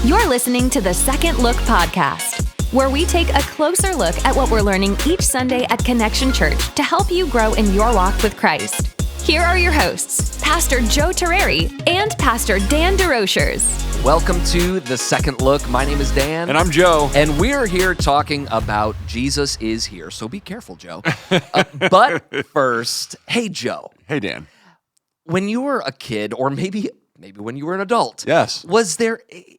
You're listening to the Second Look podcast, where we take a closer look at what we're learning each Sunday at Connection Church to help you grow in your walk with Christ. Here are your hosts, Pastor Joe Terreri and Pastor Dan DeRochers. Welcome to The Second Look. My name is Dan. And I'm Joe. And we're here talking about Jesus is here. So be careful, Joe. But first, hey, Joe. Hey, Dan. When you were a kid, or maybe when you were an adult, Yes.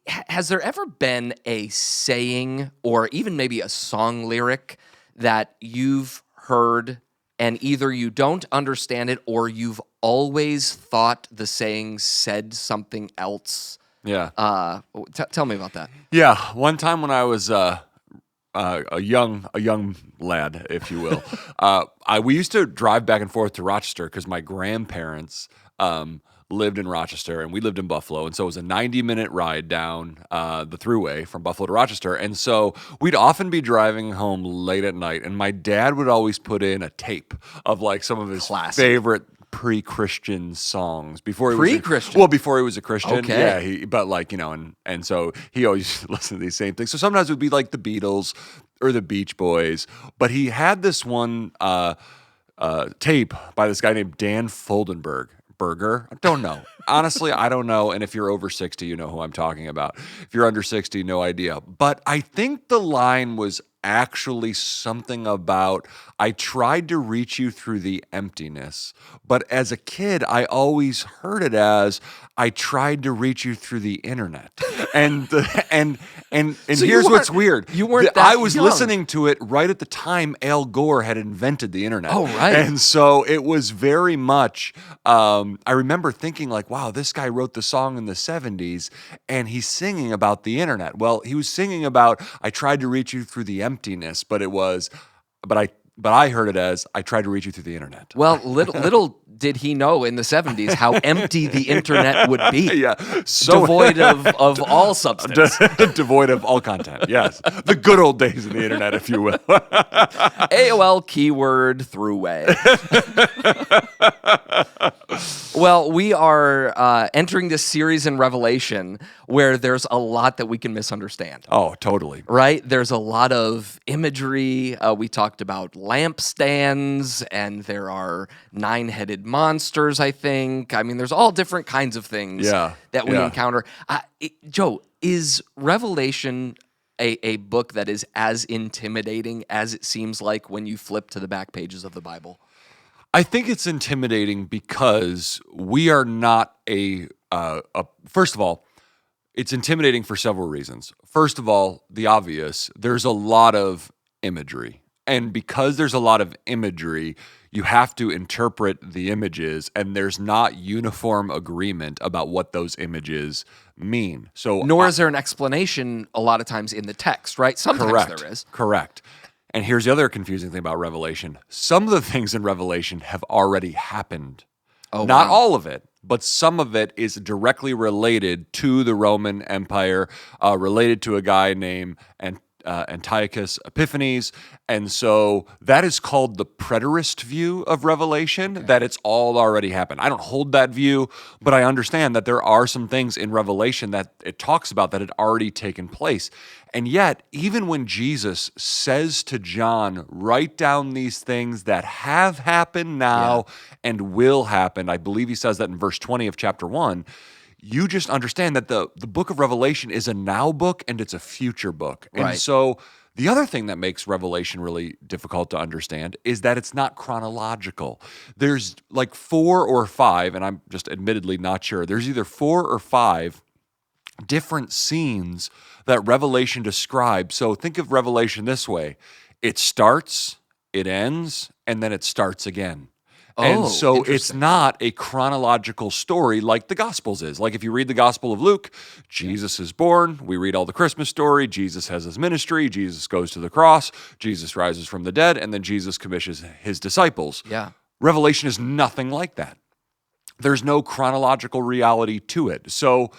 Has there ever been a saying or even maybe a song lyric that you've heard and either you don't understand it or you've always thought the saying said something else? Yeah. Tell me about that. Yeah. One time when I was a young lad, if you will, we used to drive back and forth to Rochester because my grandparents lived in Rochester and we lived in Buffalo, and so it was a 90-minute ride down the thruway from Buffalo to Rochester, and so we'd often be driving home late at night, and my dad would always put in a tape of like some of his favorite pre-Christian songs before he was a Christian. Okay. Yeah, and so he always listened to these same things. So sometimes it would be like the Beatles or the Beach Boys, but he had this one tape by this guy named Dan Foldenberg. I don't know. Honestly, I don't know. And if you're over 60, you know who I'm talking about. If you're under 60, no idea. But I think the line was actually something about, I tried to reach you through the emptiness. But as a kid, I always heard it as, I tried to reach you through the internet. And so here's what's weird. You weren't that I was young. listening to it right at the time Al Gore had invented the internet. Oh, right. And so it was very much, I remember thinking like, wow, this guy wrote the song in the 70s and he's singing about the internet. Well, he was singing about, I tried to reach you through the emptiness, but I heard it as, I tried to reach you through the internet. Well, little did he know in the 70s how empty the internet would be. Yeah. So devoid of all substance. Devoid of all content, yes. The good old days of the internet, if you will. AOL keyword throughway. Well, we are entering this series in Revelation where there's a lot that we can misunderstand. Oh, totally. Right? There's a lot of imagery. We talked about lampstands, and there are 9-headed monsters, I think. I mean, there's all different kinds of things that we encounter. Joe, is Revelation a book that is as intimidating as it seems like when you flip to the back pages of the Bible? I think it's intimidating because we are not first of all, it's intimidating for several reasons. First of all, the obvious, there's a lot of imagery. And because there's a lot of imagery, you have to interpret the images, and there's not uniform agreement about what those images mean. So, nor is there an explanation a lot of times in the text, right? Sometimes there is. Correct. And here's the other confusing thing about Revelation. Some of the things in Revelation have already happened. Oh, Not wow. all of it, but some of it is directly related to the Roman Empire, related to a guy named Antiochus Epiphanes. And so that is called the preterist view of Revelation, that it's all already happened. I don't hold that view, but I understand that there are some things in Revelation that it talks about that had already taken place. And yet, even when Jesus says to John, write down these things that have happened now and will happen, I believe he says that in verse 20 of chapter 1, you just understand that the book of Revelation is a now book and it's a future book. And Right. so the other thing that makes Revelation really difficult to understand is that it's not chronological. There's like 4 or 5, and I'm just admittedly not sure, there's either 4 or 5 different scenes that Revelation describes. So think of Revelation this way. It starts, it ends, and then it starts again. And so it's interesting. not a chronological story like the Gospels is. Like if you read the Gospel of Luke, Jesus is born, we read all the Christmas story, Jesus has his ministry, Jesus goes to the cross, Jesus rises from the dead, and then Jesus commissions his disciples. Yeah. Revelation is nothing like that. There's no chronological reality to it. So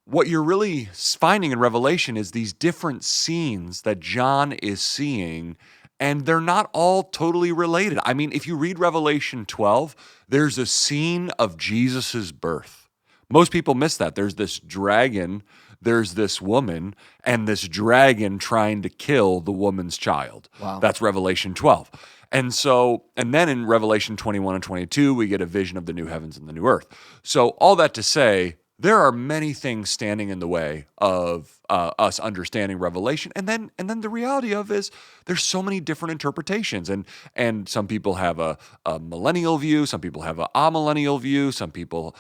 what you're really finding in Revelation is these different scenes that John is seeing, and they're not all totally related. I mean, if you read Revelation 12, there's a scene of Jesus's birth. Most people miss that. There's this dragon, there's this woman, and this dragon trying to kill the woman's child. Wow. That's Revelation 12. And then in Revelation 21 and 22, we get a vision of the new heavens and the new earth. So all that to say, there are many things standing in the way of us understanding Revelation, and then the reality of is there's so many different interpretations, and some people have a millennial view, some people have a amillennial view, some people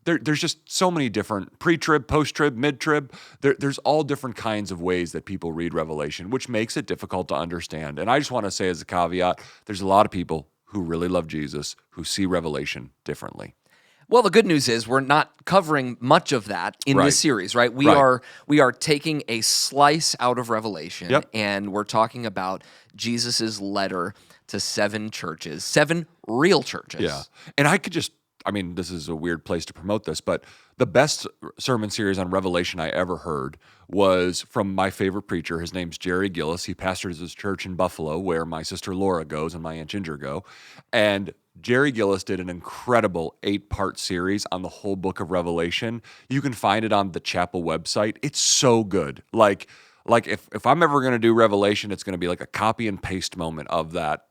there's just so many different pre-trib, post-trib, mid-trib. There's all different kinds of ways that people read Revelation, which makes it difficult to understand. And I just want to say as a caveat, there's a lot of people who really love Jesus who see Revelation differently. Well, the good news is we're not covering much of that in this series, right? We are taking a slice out of Revelation, and we're talking about Jesus's letter to 7 churches, 7 real churches. Yeah, and this is a weird place to promote this, but the best sermon series on Revelation I ever heard was from my favorite preacher. His name's Jerry Gillis. He pastors his church in Buffalo, where my sister Laura goes and my Aunt Ginger go. And Jerry Gillis did an incredible 8-part series on the whole book of Revelation. You can find it on the chapel website. It's so good. Like if I'm ever going to do Revelation, it's going to be like a copy and paste moment of that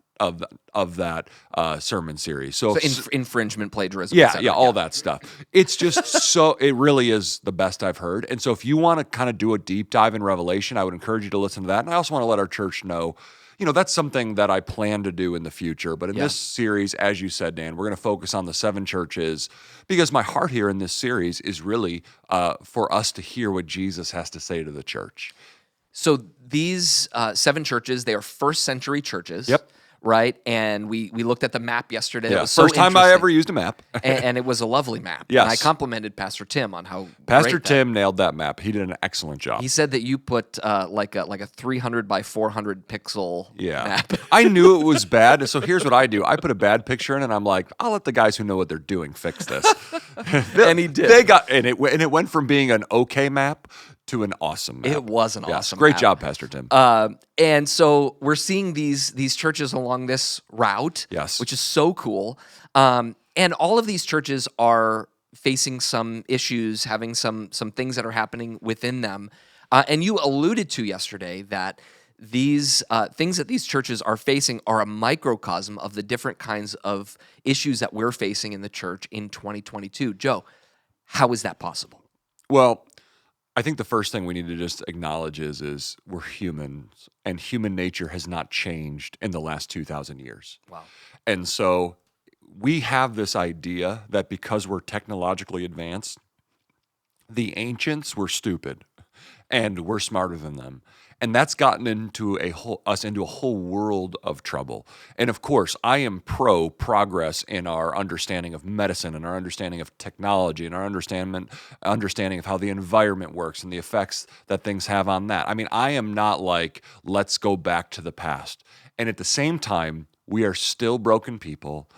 sermon series. So infringement, plagiarism, all that stuff. It's just it really is the best I've heard. And so if you want to kind of do a deep dive in Revelation, I would encourage you to listen to that. And I also want to let our church know, that's something that I plan to do in the future. But in this series, as you said, Dan, we're going to focus on the 7 churches, because my heart here in this series is really for us to hear what Jesus has to say to the church. So these 7 churches, they are first century churches. Yep. Right? And we looked at the map yesterday. Yeah, It was so first time I ever used a map. and it was a lovely map. Yes. And I complimented Pastor Tim on how Pastor great Tim nailed that map. He did an excellent job. He said that you put like a 300 by 400 pixel map. I knew it was bad, so here's what I do. I put a bad picture in, and I'm like, I'll let the guys who know what they're doing fix this. And he did. It went from being an okay map to an awesome map. It was an awesome Great map. job, Pastor Tim. And so we're seeing these churches along this route, which is so cool. And all of these churches are facing some issues, having some things that are happening within them. And you alluded to yesterday that these things that these churches are facing are a microcosm of the different kinds of issues that we're facing in the church in 2022. Joe, how is that possible? Well, I think the first thing we need to just acknowledge is we're humans, and human nature has not changed in the last 2,000 years. Wow. And so we have this idea that because we're technologically advanced, the ancients were stupid and we're smarter than them. And that's gotten into us into a whole world of trouble. And of course, I am pro progress in our understanding of medicine and our understanding of technology and our understanding of how the environment works and the effects that things have on that. I mean, I am not like, let's go back to the past. And at the same time, we are still broken people.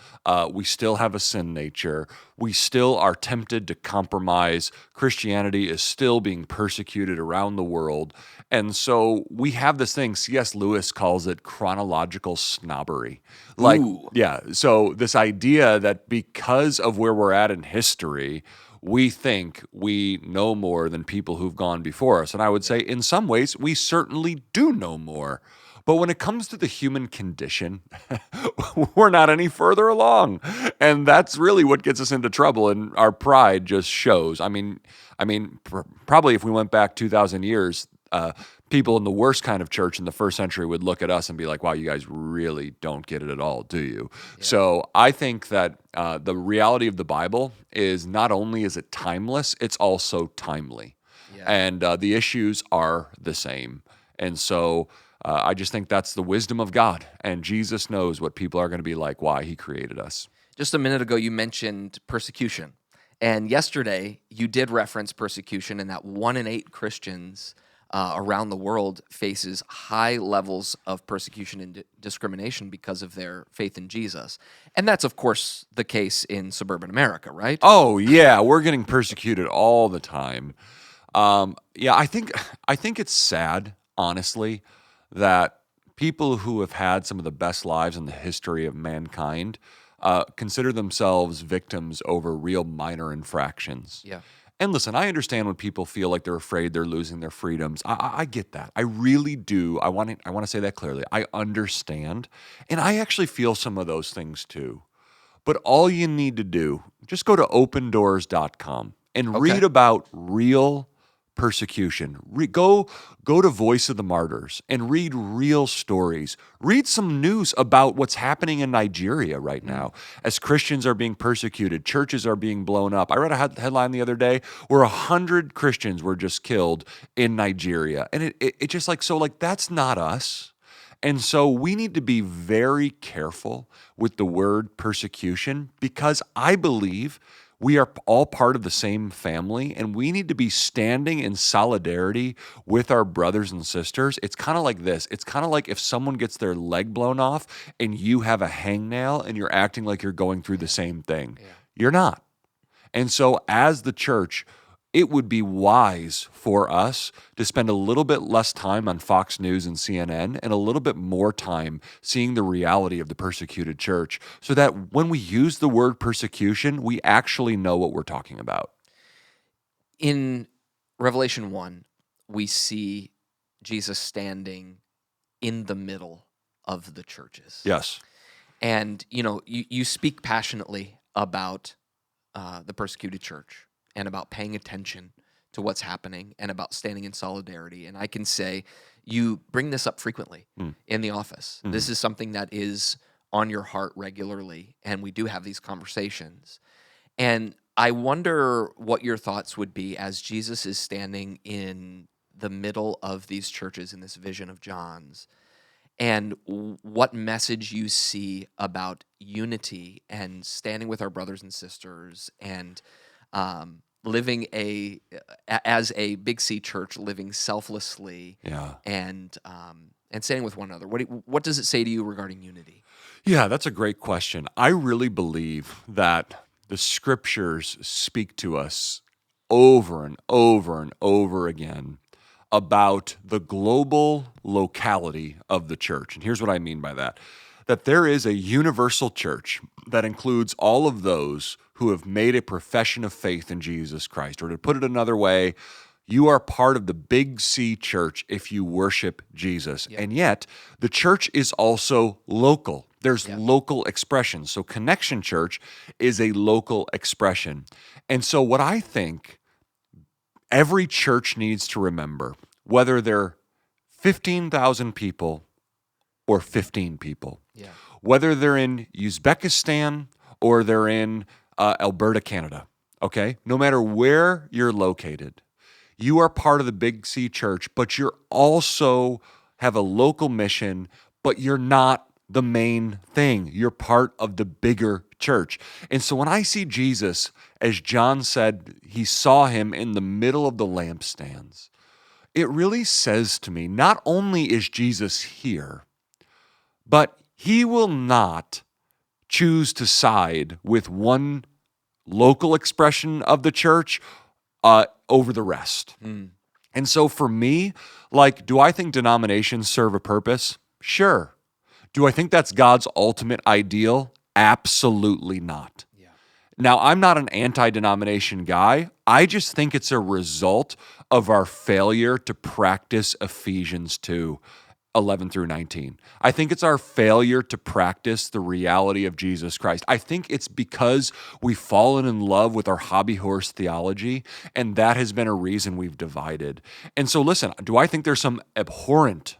We still have a sin nature. We still are tempted to compromise. Christianity is still being persecuted around the world. And so we have this thing, C.S. Lewis calls it chronological snobbery. So this idea that because of where we're at in history, we think we know more than people who've gone before us. And I would say in some ways, we certainly do know more. But when it comes to the human condition, we're not any further along. And that's really what gets us into trouble, and our pride just shows. I mean, probably if we went back 2,000 years, people in the worst kind of church in the first century would look at us and be like, wow, you guys really don't get it at all, do you? Yeah. So I think that the reality of the Bible is not only is it timeless, it's also timely. Yeah. And the issues are the same. And so I just think that's the wisdom of God, and Jesus knows what people are going to be like, why he created us. Just a minute ago, you mentioned persecution. And yesterday, you did reference persecution, and that 1 in 8 Christians around the world faces high levels of persecution and discrimination because of their faith in Jesus. And that's, of course, the case in suburban America, right? Oh, yeah. We're getting persecuted all the time. I think it's sad, honestly, that people who have had some of the best lives in the history of mankind consider themselves victims over real minor infractions. Yeah. And listen, I understand when people feel like they're afraid they're losing their freedoms. I get that. I really do. I want to say that clearly. I understand. And I actually feel some of those things too. But all you need to do, just go to opendoors.com and read about real persecution. Go to Voice of the Martyrs and read real stories. Read some news about what's happening in Nigeria right now as Christians are being persecuted, churches are being blown up. I read a headline the other day where 100 Christians were just killed in Nigeria. And it just that's not us. And so we need to be very careful with the word persecution because I believe we are all part of the same family and we need to be standing in solidarity with our brothers and sisters. It's kind of like this. It's kind of like if someone gets their leg blown off and you have a hangnail and you're acting like you're going through the same thing. Yeah. You're not. And so as the church, it would be wise for us to spend a little bit less time on Fox News and CNN and a little bit more time seeing the reality of the persecuted church so that when we use the word persecution, we actually know what we're talking about. In Revelation 1, we see Jesus standing in the middle of the churches. Yes. And, you speak passionately about the persecuted church and about paying attention to what's happening and about standing in solidarity. And I can say you bring this up frequently in the office. Mm-hmm. This is something that is on your heart regularly, and we do have these conversations. And I wonder what your thoughts would be as Jesus is standing in the middle of these churches in this vision of John's, and what message you see about unity and standing with our brothers and sisters and living as a Big C church, living selflessly, and standing with one another. What does it say to you regarding unity? Yeah, that's a great question. I really believe that the scriptures speak to us over and over and over again about the global locality of the church. And here's what I mean by that. That there is a universal church that includes all of those who have made a profession of faith in Jesus Christ. Or to put it another way, you are part of the Big C church if you worship Jesus. Yep. And yet, the church is also local. There's local expression. So Connection Church is a local expression. And so what I think every church needs to remember, whether they're 15,000 people or 15 people, whether they're in Uzbekistan or they're in Alberta, Canada, okay? No matter where you're located, you are part of the Big C church, but you're also have a local mission, but you're not the main thing. You're part of the bigger church. And so when I see Jesus, as John said, he saw him in the middle of the lampstands, it really says to me, not only is Jesus here, but he will not choose to side with one local expression of the church over the rest. And so for me, do I think denominations serve a purpose? Sure. Do I think that's God's ultimate ideal? Absolutely not. Yeah. Now, I'm not an anti-denomination guy. I just think it's a result of our failure to practice Ephesians 2, 11 through 19. I think it's our failure to practice the reality of Jesus Christ. I think it's because we've fallen in love with our hobby horse theology, and that has been a reason we've divided. And so listen, do I think there's some abhorrent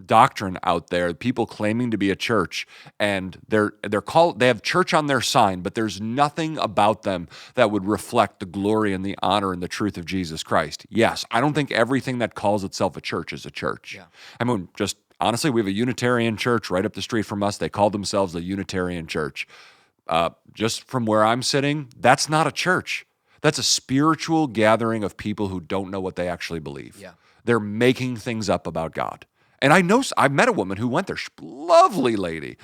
doctrine out there, people claiming to be a church, and they have church on their sign, but there's nothing about them that would reflect the glory and the honor and the truth of Jesus Christ? Yes, I don't think everything that calls itself a church is a church. Yeah. I mean, just honestly, we have a Unitarian church right up the street from us. They call themselves the Unitarian Church. Just from where I'm sitting, that's not a church. That's a spiritual gathering of people who don't know what they actually believe. Yeah. They're making things up about God. And I met a woman who went there, lovely lady,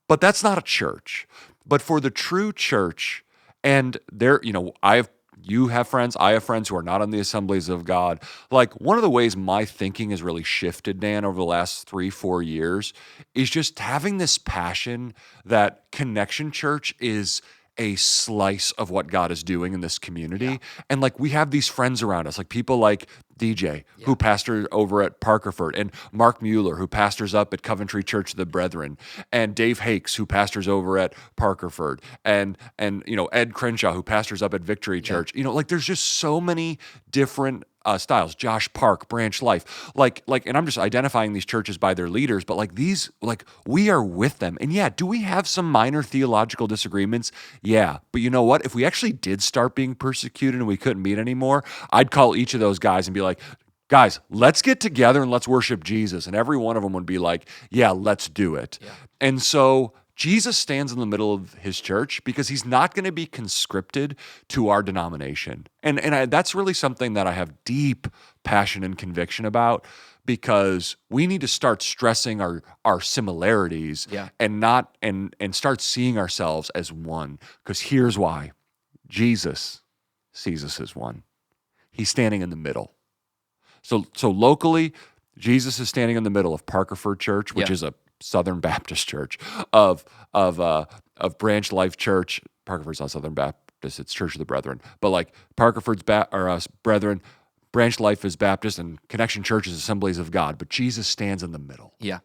but that's not a church. But for the true church, and there, I have you have friends, I have friends who are not in the Assemblies of God. Like, one of the ways my thinking has really shifted, Dan, over the last 3-4 years is just having this passion that Connection Church is a slice of what God is doing in this community. Yeah. And like, we have these friends around us, like people like DJ, who pastors over at Parkerford, and Mark Mueller, who pastors up at Coventry Church of the Brethren, and Dave Hakes, who pastors over at Parkerford, and Ed Crenshaw, who pastors up at Victory Church. Like, there's just so many different styles. Josh Park, Branch Life, like, and I'm just identifying these churches by their leaders, but like these, like, we are with them. And do we have some minor theological disagreements? Yeah, but you know what? If we actually did start being persecuted and we couldn't meet anymore, I'd call each of those guys and be like, guys, let's get together and let's worship Jesus. And every one of them would be like, yeah, let's do it. Yeah. And so Jesus stands in the middle of his church because he's not going to be conscripted to our denomination. And that's really something that I have deep passion and conviction about, because we need to start stressing our similarities and start seeing ourselves as one. Because here's why. Jesus sees us as one. He's standing in the middle. So locally, Jesus is standing in the middle of Parkerford Church, which is a Southern Baptist church, of Branch Life Church. Parkerford's not Southern Baptist; it's Church of the Brethren. But like Parkerford's Brethren, Branch Life is Baptist, and Connection Church is Assemblies of God. But Jesus stands in the middle. Yeah.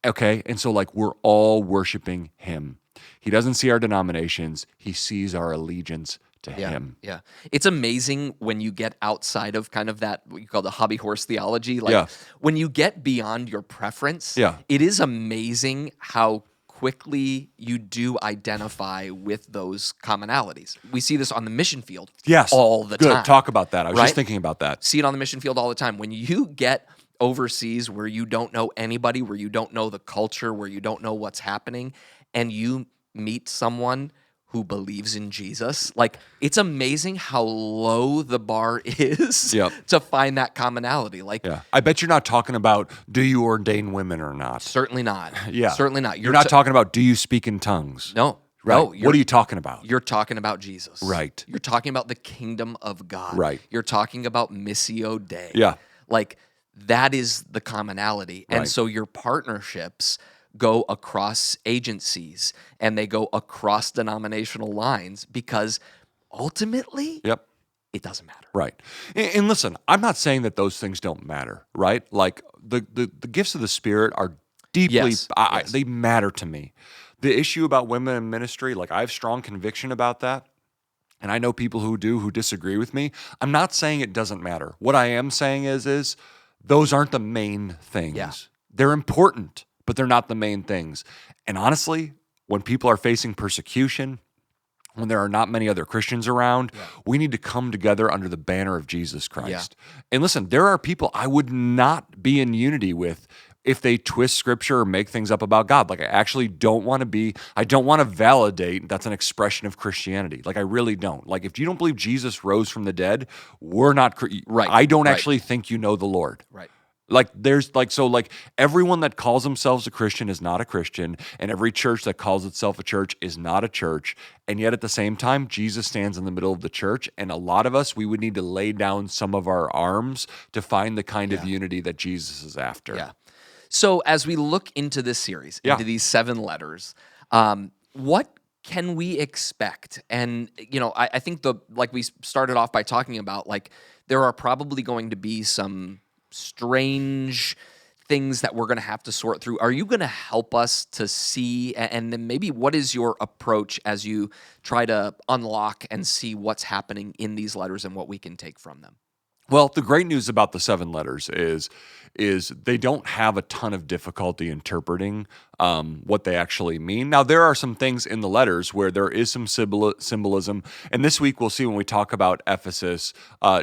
Okay, and so like, we're all worshiping him. He doesn't see our denominations; he sees our allegiance to him. Yeah. It's amazing when you get outside of kind of that, what you call the hobby horse theology. Like, when you get beyond your preference, it is amazing how quickly you do identify with those commonalities. We see this on the mission field all the time. Good. Talk about that. I was just thinking about that. See it on the mission field all the time. When you get overseas where you don't know anybody, where you don't know the culture, where you don't know what's happening, and you meet someone who believes in Jesus, like, it's amazing how low the bar is to find that commonality. Like, I bet you're not talking about, do you ordain women or not? Certainly not. Certainly not. You're not talking about, do you speak in tongues? No. Right. No. What are you talking about? You're talking about Jesus. Right. You're talking about the kingdom of God. Right. You're talking about Missio Dei. Yeah. Like, that is the commonality. And so your partnerships go across agencies and they go across denominational lines, because ultimately, it doesn't matter. Right. And listen, I'm not saying that those things don't matter, right? Like, the gifts of the Spirit are deeply, they matter to me. The issue about women in ministry, like, I have strong conviction about that. And I know people who disagree with me. I'm not saying it doesn't matter. What I am saying is those aren't the main things. Yeah. They're important, but they're not the main things. And honestly, when people are facing persecution, when there are not many other Christians around, we need to come together under the banner of Jesus Christ. Yeah. And listen, there are people I would not be in unity with if they twist scripture or make things up about God. Like, I actually don't want to validate that's an expression of Christianity. Like, I really don't. Like, if you don't believe Jesus rose from the dead, we're not, I don't actually think you know the Lord. Right. Like, there's like, so like, everyone that calls themselves a Christian is not a Christian, and every church that calls itself a church is not a church. And yet at the same time, Jesus stands in the middle of the church, and a lot of us, we would need to lay down some of our arms to find the kind of unity that Jesus is after. Yeah. So as we look into this series, into these 7 letters, what can we expect? And, I think like we started off by talking about, like, there are probably going to be some strange things that we're going to have to sort through. Are you going to help us to see, and then maybe what is your approach as you try to unlock and see what's happening in these letters and what we can take from them? Well, the great news about the 7 letters is they don't have a ton of difficulty interpreting what they actually mean. Now, there are some things in the letters where there is some symbolism. And this week, we'll see when we talk about Ephesus,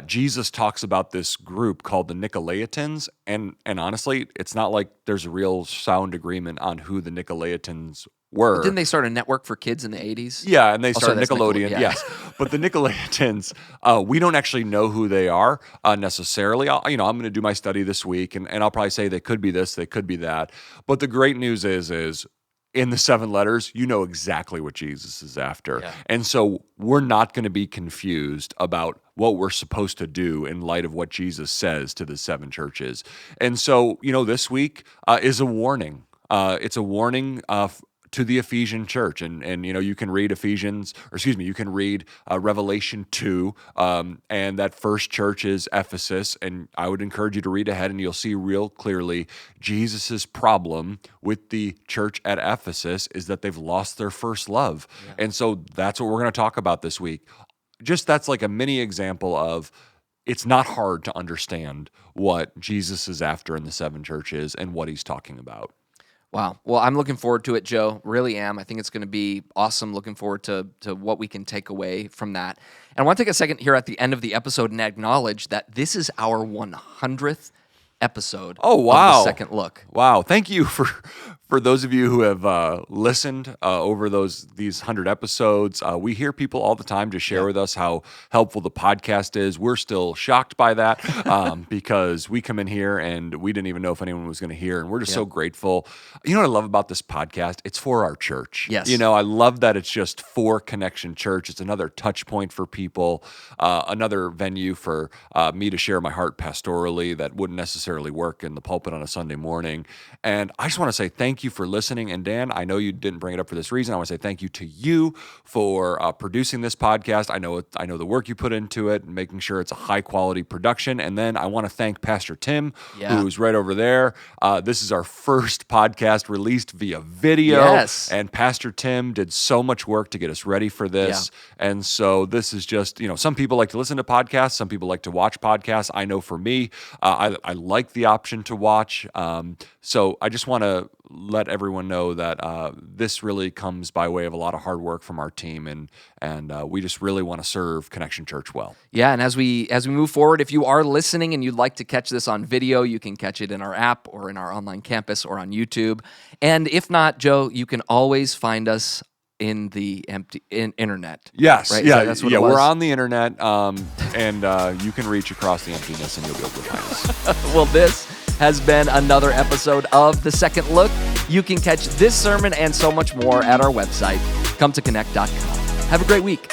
Jesus talks about this group called the Nicolaitans. And honestly, it's not like there's a real sound agreement on who the Nicolaitans were. But didn't they start a network for kids in the 80s? Yeah, and they started Nickelodeon, yes. But the Nicolaitans, we don't actually know who they are necessarily. I'm going to do my study this week, and I'll probably say they could be this, they could be that. But the great news is in the 7 letters, you know exactly what Jesus is after. Yeah. And so we're not going to be confused about what we're supposed to do in light of what Jesus says to the 7 churches. And so, this week is a warning. It's a warning to the Ephesian church, and you can read you can read Revelation 2, and that first church is Ephesus, and I would encourage you to read ahead, and you'll see real clearly Jesus's problem with the church at Ephesus is that they've lost their first love, and so that's what we're going to talk about this week. Just that's like a mini example of it's not hard to understand what Jesus is after in the 7 churches and what he's talking about. Wow. Well, I'm looking forward to it, Joe. Really am. I think it's going to be awesome. Looking forward to what we can take away from that. And I want to take a second here at the end of the episode and acknowledge that this is our 100th episode of The Second Look. Wow. Thank you for those of you who have listened over these 100 episodes. We hear people all the time just share with us how helpful the podcast is. We're still shocked by that because we come in here and we didn't even know if anyone was going to hear, and we're just so grateful. You know what I love about this podcast? It's for our church. Yes. I love that it's just for Connection Church. It's another touch point for people, another venue for me to share my heart pastorally that wouldn't necessarily work in the pulpit on a Sunday morning. And I just want to say thank you for listening. And Dan, I know you didn't bring it up for this reason. I want to say thank you to you for producing this podcast. I know the work you put into it and making sure it's a high quality production. And then I want to thank Pastor Tim, who's right over there. This is our first podcast released via video. Yes. And Pastor Tim did so much work to get us ready for this. Yeah. And so this is just, some people like to listen to podcasts. Some people like to watch podcasts. I know for me, I like the option to watch. So I just want to let everyone know that this really comes by way of a lot of hard work from our team, and we just really want to serve Connection Church well. Yeah, and as we move forward, if you are listening and you'd like to catch this on video, you can catch it in our app or in our online campus or on YouTube. And if not, Joe, you can always find us in the internet. Yes, right? That's what it was? We're on the internet, and you can reach across the emptiness and you'll be able to find us. Well, this has been another episode of The Second Look. You can catch this sermon and so much more at our website, cometoconnect.com. Have a great week.